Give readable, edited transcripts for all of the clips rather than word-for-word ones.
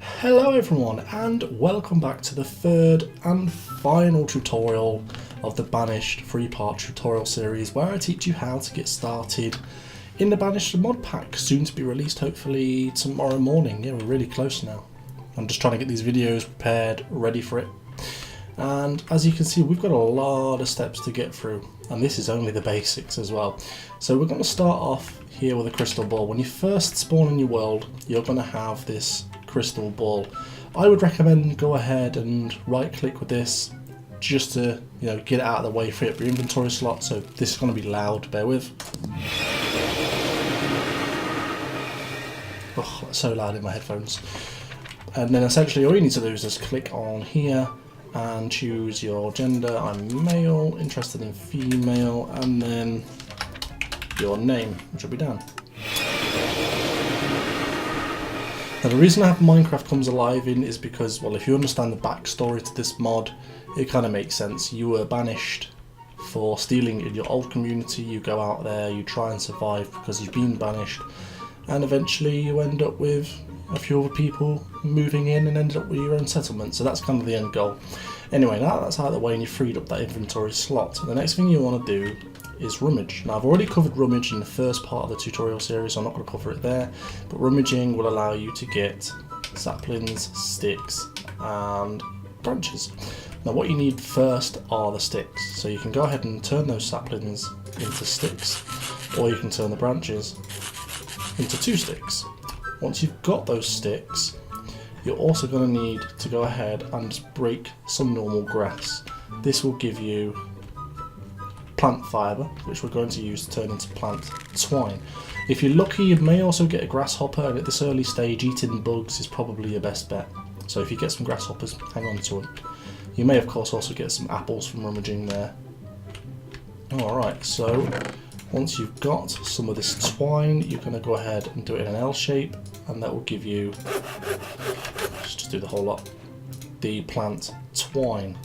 Hello everyone and welcome back to the third and final tutorial of the Banished 3-part tutorial series where I teach you how to get started in the Banished mod pack, soon to be released hopefully tomorrow morning. Yeah, we're really close now. I'm just trying to get these videos prepared, ready for it. And as you can see, we've got a lot of steps to get through, and this is only the basics as well. So we're going to start off here with a crystal ball. When you first spawn in your world, you're going to have this crystal ball. I would recommend go ahead and right click with this just to get it out of the way, free up your inventory slot. So this is going to be loud, bear with. Oh, that's so loud in my headphones. And then essentially all you need to do is just click on here and choose your gender. I'm male, interested in female, and then your name, which will be Dan. Now the reason I have Minecraft Comes Alive in is because, well, if you understand the backstory to this mod, it kind of makes sense. You were banished for stealing in your old community, you go out there, you try and survive because you've been banished, and eventually you end up with a few other people moving in and ended up with your own settlement. So that's kind of the end goal. Anyway, now that's out of the way and you've freed up that inventory slot, the next thing you want to do is rummage. Now I've already covered rummage in the first part of the tutorial series, so I'm not going to cover it there, but rummaging will allow you to get saplings, sticks and branches. Now what you need first are the sticks, so you can go ahead and turn those saplings into sticks, or you can turn the branches into 2 sticks. Once you've got those sticks, you're also going to need to go ahead and just break some normal grass. This will give you plant fibre, which we're going to use to turn into plant twine. If you're lucky, you may also get a grasshopper, and at this early stage eating bugs is probably your best bet. So if you get some grasshoppers, hang on to them. You may of course also get some apples from rummaging there. Alright, so once you've got some of this twine, you're going to go ahead and do it in an L shape, and that will give you, just do the whole lot, the plant twine.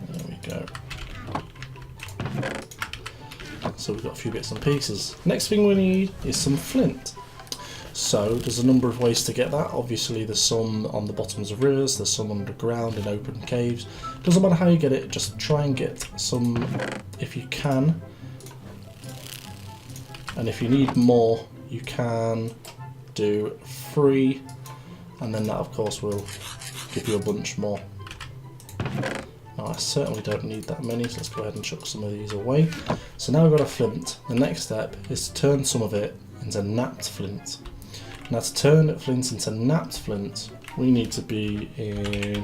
There we go. So we've got a few bits and pieces. Next thing we need is some flint. So there's a number of ways to get that. Obviously there's some on the bottoms of rivers, there's some underground in open caves. Doesn't matter how you get it, just try and get some if you can. And if you need more, you can do 3, and then that of course will give you a bunch more. Now I certainly don't need that many, so let's go ahead and chuck some of these away. So now we've got a flint. The next step is to turn some of it into napped flint. Now to turn flint into napped flint, we need to be in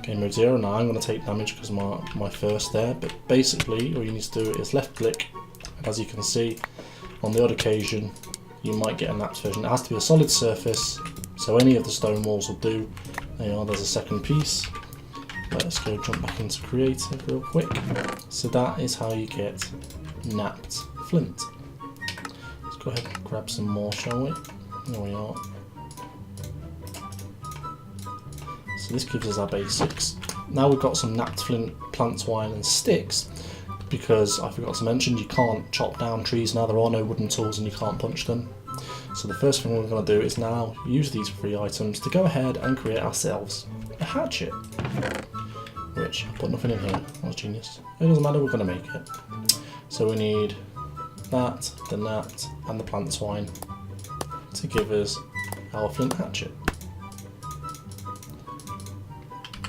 game mode 0. Now I'm going to take damage because my first there, but basically all you need to do is left click, and as you can see, on the odd occasion you might get a napped version. It has to be a solid surface, so any of the stone walls will do. There you are, there's a second piece. Let's go jump back into creative real quick. So that is how you get napped flint. Let's go ahead and grab some more, shall we? There we are. So this gives us our basics. Now we've got some napped flint, plant twine and sticks, because I forgot to mention you can't chop down trees now, there are no wooden tools and you can't punch them. So the first thing we're going to do is now use these 3 items to go ahead and create ourselves a hatchet. Which, I put nothing in here, that was genius. It doesn't matter, we're going to make it. So we need that, the gnat and the plant twine to give us our flint hatchet.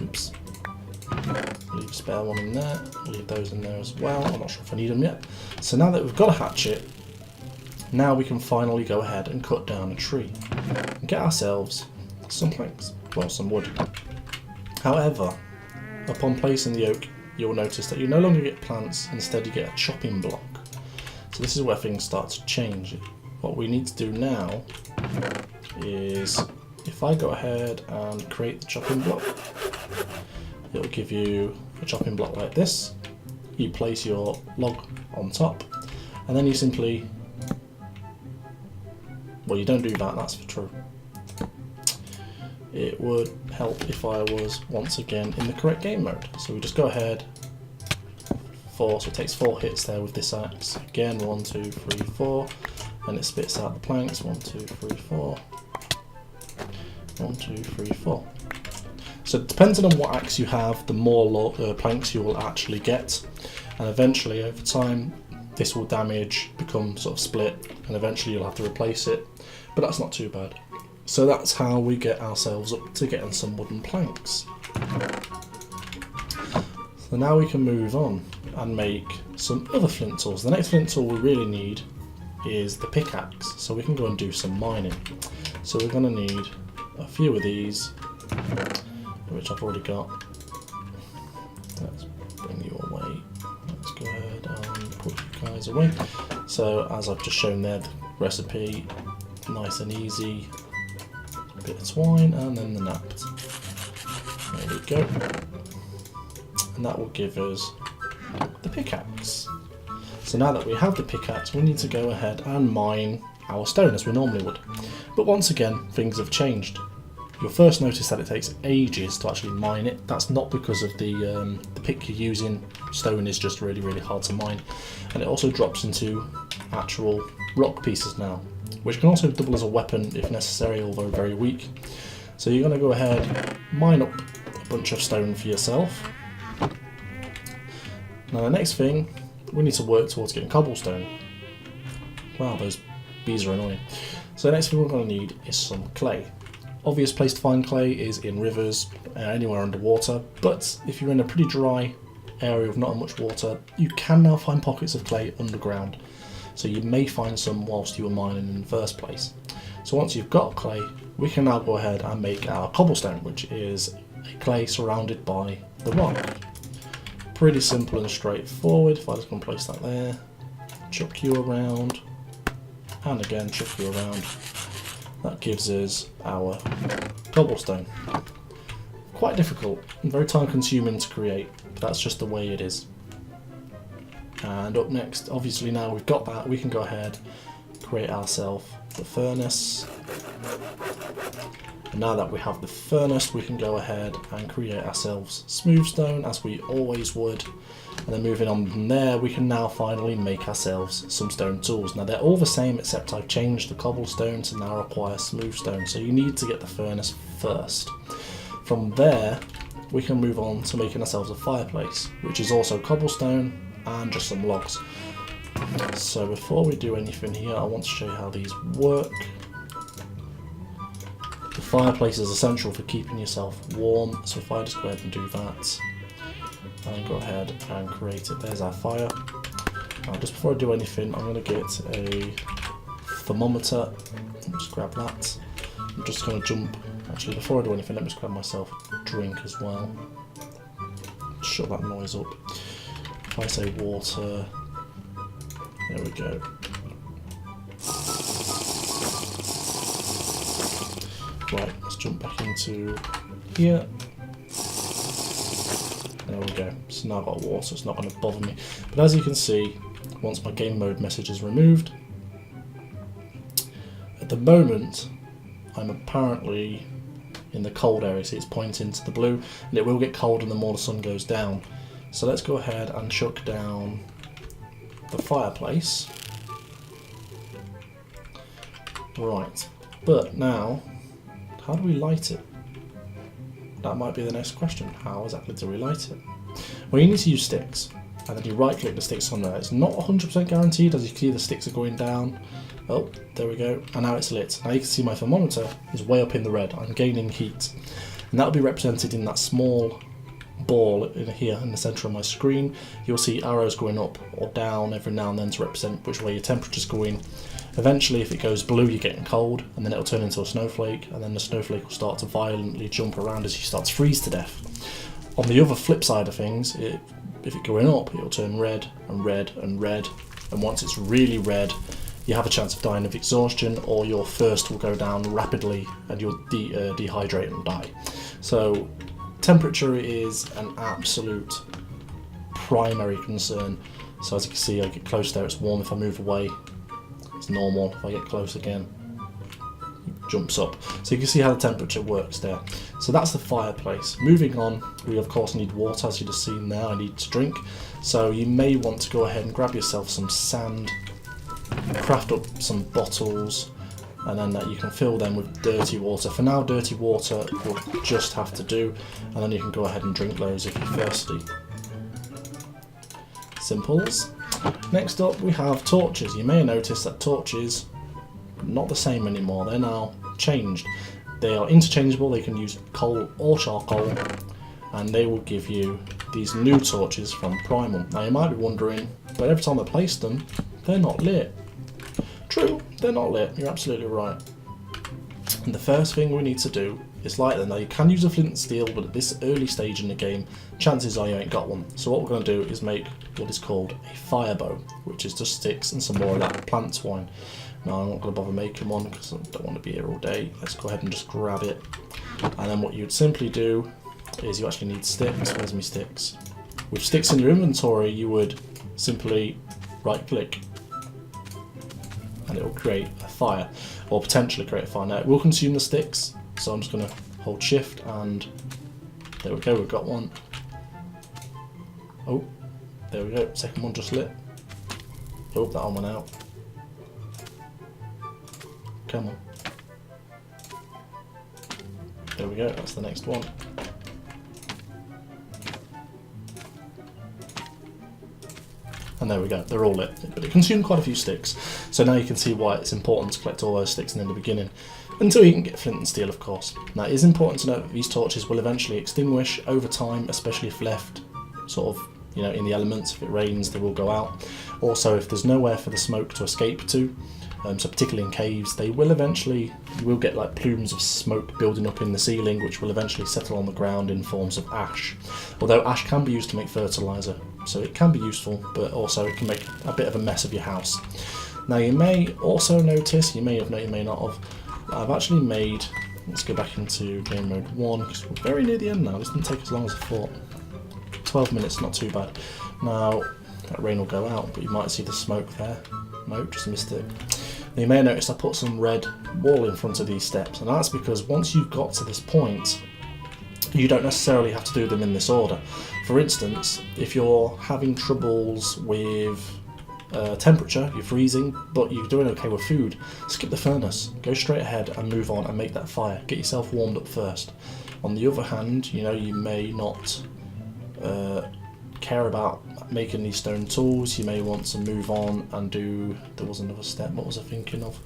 Oops. Leave a spare one in there, leave those in there as well, I'm not sure if I need them yet. So now that we've got a hatchet, now we can finally go ahead and cut down a tree and get ourselves some planks, well, some wood. However, upon placing the oak, you'll notice that you no longer get plants, instead you get a chopping block. So this is where things start to change. What we need to do now is, if I go ahead and create the chopping block, it'll give you a chopping block like this. You place your log on top, and then you simply, well, you don't do that, that's for true. It would help if I was once again in the correct game mode. So we just go ahead, 4, so it takes 4 hits there with this axe. Again, 1, 2, 3, 4. and it spits out the planks. 1, 2, 3, 4. 1, 2, 3, 4. So depending on what axe you have, the more planks you will actually get, and eventually over time this will become sort of split, and eventually you'll have to replace it, but that's not too bad. So that's how we get ourselves up to getting some wooden planks. So now we can move on and make some other flint tools. The next flint tool we really need is the pickaxe, so we can go and do some mining. So we're going to need a few of these, which I've already got. Let's bring you away. Let's go ahead and put you guys away. So as I've just shown there, the recipe, nice and easy. A bit of twine and then the napped. There we go. And that will give us the pickaxe. So now that we have the pickaxe, we need to go ahead and mine our stone as we normally would. But once again, things have changed. You'll first notice that it takes ages to actually mine it. That's not because of the pick you're using. Stone is just really, really hard to mine. And it also drops into actual rock pieces now, which can also double as a weapon if necessary, although very weak. So you're going to go ahead, mine up a bunch of stone for yourself. Now the next thing, we need to work towards getting cobblestone. Wow, those bees are annoying. So the next thing we're going to need is some clay. Obvious place to find clay is in rivers, anywhere underwater, but if you're in a pretty dry area with not much water, you can now find pockets of clay underground. So you may find some whilst you were mining in the first place. So once you've got clay, we can now go ahead and make our cobblestone, which is a clay surrounded by the rock. Pretty simple and straightforward. If I just can place that there, chuck you around, and again chuck you around. That gives us our cobblestone. Quite difficult and very time consuming to create, but that's just the way it is. And up next, obviously now we've got that, we can go ahead, create ourselves the furnace. And now that we have the furnace, we can go ahead and create ourselves smooth stone as we always would. And then moving on from there, we can now finally make ourselves some stone tools. Now they're all the same, except I've changed the cobblestone to now require smooth stone. So you need to get the furnace first. From there, we can move on to making ourselves a fireplace, which is also cobblestone and just some logs. So before we do anything here, I want to show you how these work. The fireplace is essential for keeping yourself warm, so if I just go ahead and do that, and go ahead and create it. There's our fire. Now just before I do anything, I'm going to get a thermometer. Just grab that. I'm just going to jump. Actually, before I do anything, let me just grab myself a drink as well. Shut that noise up. If I say water, there we go. Right, let's jump back into here. There we go. So now I've got water, so it's not going to bother me. But as you can see, once my game mode message is removed, at the moment I'm apparently in the cold area, so it's pointing to the blue, and it will get colder the more the sun goes down. So let's go ahead and chuck down the fireplace. Right, but now, how do we light it? That might be the next question. How exactly do we light it? Well, you need to use sticks, and then you right click the sticks on there. It's not 100% guaranteed, as you can see the sticks are going down. Oh, there we go, and now it's lit. Now you can see my thermometer is way up in the red. I'm gaining heat, and that will be represented in that small ball in here in the centre of my screen. You'll see arrows going up or down every now and then to represent which way your temperature's going. Eventually, if it goes blue, you're getting cold, and then it'll turn into a snowflake, and then the snowflake will start to violently jump around as you start to freeze to death. On the other flip side of things, if it's going up, it'll turn red and red and red, and once it's really red, you have a chance of dying of exhaustion, or your thirst will go down rapidly and you'll dehydrate and die. So temperature is an absolute primary concern. So as you can see, I get close there, it's warm. If I move away, it's normal. If I get close again, it jumps up. So you can see how the temperature works there. So that's the fireplace. Moving on, we of course need water, as you've just seen there. I need to drink. So you may want to go ahead and grab yourself some sand craft up some bottles, and then you can fill them with dirty water. For now, dirty water will just have to do, and then you can go ahead and drink those if you're thirsty. Simples. Next up we have torches. You may have noticed that torches are not the same anymore, they're now changed. They are interchangeable, they can use coal or charcoal, and they will give you these new torches from Primal. Now you might be wondering, but every time I place them, they're not lit. True, they're not lit, you're absolutely right. And the first thing we need to do is light them. Now you can use a flint and steel, but at this early stage in the game, chances are you ain't got one. So what we're going to do is make what is called a fire bow, which is just sticks and some more of that plant twine. Now I'm not going to bother making one because I don't want to be here all day. Let's go ahead and just grab it. And then what you'd simply do is you actually need sticks. Where's my sticks? With sticks in your inventory, you would simply right click and it will create a fire, or potentially create a fire. Now it will consume the sticks, so I'm just going to hold shift and there we go, we've got one. Oh, there we go, second one just lit. Oh, that one went out. Come on. There we go, that's the next one. And there we go, they're all lit. But it consumed quite a few sticks, so now you can see why it's important to collect all those sticks in the beginning, until you can get flint and steel, of course. Now it is important to note that these torches will eventually extinguish over time, especially if left sort of, you know, in the elements. If it rains, they will go out. Also, if there's nowhere for the smoke to escape to, so particularly in caves, they will eventually, you will get like plumes of smoke building up in the ceiling, which will eventually settle on the ground in forms of ash. Although ash can be used to make fertiliser, so it can be useful, but also it can make a bit of a mess of your house. Now you may also notice, you may have known, you may not have, I've actually made, let's go back into game mode 1, because we're very near the end now. This didn't take as long as I thought. 12 minutes, not too bad. Now, that rain will go out, but you might see the smoke there. Nope, just missed it. Now you may have noticed I put some red wall in front of these steps, and that's because once you've got to this point, you don't necessarily have to do them in this order. For instance, if you're having troubles with temperature, you're freezing, but you're doing okay with food, skip the furnace, go straight ahead and move on and make that fire. Get yourself warmed up first. On the other hand, you know, you may not care about making these stone tools. You may want to move on and do, there was another step, what was I thinking of?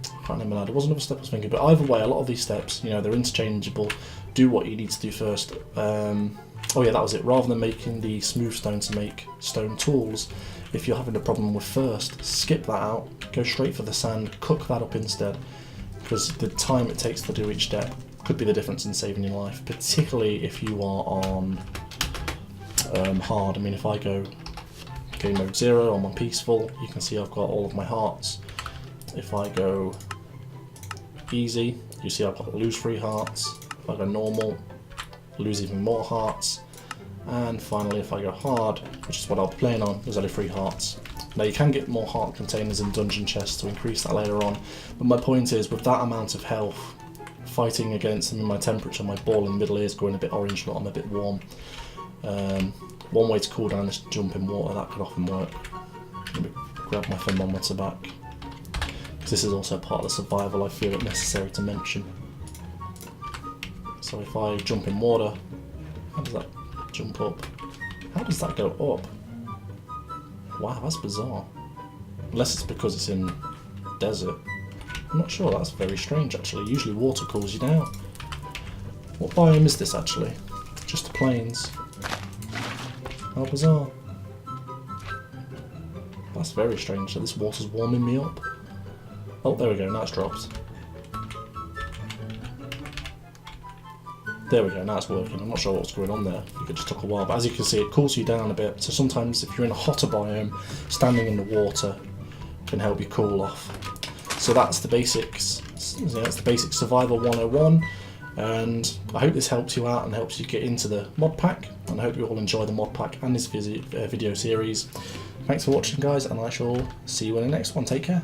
I can't remember now, there was another step I was thinking, but either way, a lot of these steps, you know, they're interchangeable. Do what you need to do first. Oh yeah, that was it. Rather than making the smooth stone to make stone tools, if you're having a problem with first, skip that out, go straight for the sand, cook that up instead, because the time it takes to do each step could be the difference in saving your life, particularly if you are on hard. I mean, if I go game mode 0, I'm on peaceful, you can see I've got all of my hearts. If I go easy, you see I've got lose 3 hearts. If I go normal, lose even more hearts. And finally, if I go hard, which is what I'll be playing on, there's only 3 hearts. Now you can get more heart containers in dungeon chests to increase that later on, but my point is, with that amount of health, fighting against them in my temperature, my ball in the middle is going a bit orange, not I'm a bit warm. One way to cool down is to jump in water, that could often work. Let me grab my thermometer back, because this is also part of the survival, I feel it necessary to mention. So if I jump in water, how does that jump up? How does that go up? Wow, that's bizarre. Unless it's because it's in desert. I'm not sure, that's very strange actually. Usually water cools you down. What biome is this actually? Just the plains. How bizarre. That's very strange, so this water's warming me up. Oh, there we go, now it's dropped. There we go, now it's working. I'm not sure what's going on there. It just took a while, but as you can see, it cools you down a bit. So sometimes if you're in a hotter biome, standing in the water can help you cool off. So that's the basics. That's the basic survival 101. And I hope this helps you out and helps you get into the mod pack. And I hope you all enjoy the mod pack and this video series. Thanks for watching, guys, and I shall see you in the next one. Take care.